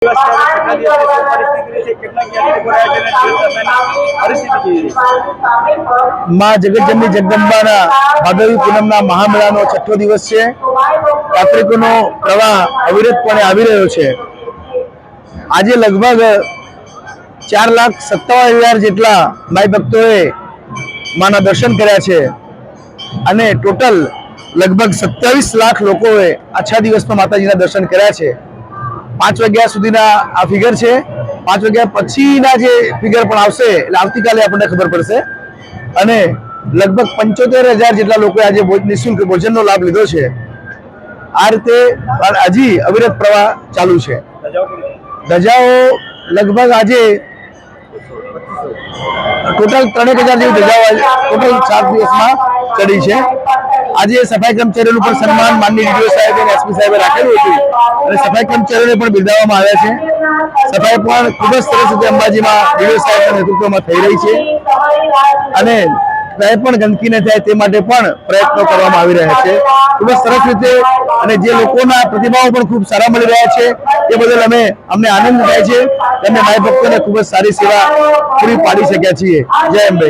मां जगतजननी जगदंबाना भादवी पूनमना महामेळानो छठ्ठो दिवस छे। यात्रिकोनो प्रवाह अविरतपणे આવી રહ્યો છે। આજે લગભગ 4,57,000 જેટલા માઈ ભક્તોએ માના દર્શન કર્યા છે અને ટોટલ લગભગ 27 લાખ લોકોએ આ 6 દિવસમાં માતાજીના દર્શન કર્યા છે। 5 વાગ્યા સુધીના આ ફિગર છે। 5 વાગ્યા પછીના જે ફિગર પણ આવશે એટલે આવતીકાલે આપણને ખબર પડશે અને લગભગ 75,000 જેટલા લોકોએ આજે નિઃશુલ્ક ભોજનનો લાભ લીધો છે। આ રીતે હજી અવિરત પ્રવાહ ચાલુ છે। ધજાઓ લગભગ આજે ટોટલ 3,000 જેવી ધજાઓ ટોટલ 4 દિવસમાં ચડી છે। આજે સફાઈ કર્મચારીઓનું પણ સન્માન માનનીય ડીડીઓ સાહેબ અને એસપી સાહેબે રાખેલું હતું અને સફાઈ કર્મચારીઓને પણ બિરદાવવામાં આવ્યા છે। સફાઈ પણ ખૂબ જ સરસ રીતે અંબાજીમાં ડીડીઓ સાહેબના નેતૃત્વમાં થઈ રહી છે અને કંઈ પણ ગંદકી ન થાય તે માટે પણ પ્રયત્નો કરવામાં આવી રહ્યા છે ખૂબ જ સરસ રીતે। અને જે લોકોના પ્રતિભાવો પણ ખૂબ સારા મળી રહ્યા છે તે બદલ અમને આનંદ થાય છે। અમે માઈ ભક્તોને ખૂબ જ સારી સેવા પૂરી પાડી શક્યા છીએ। જય અંબે।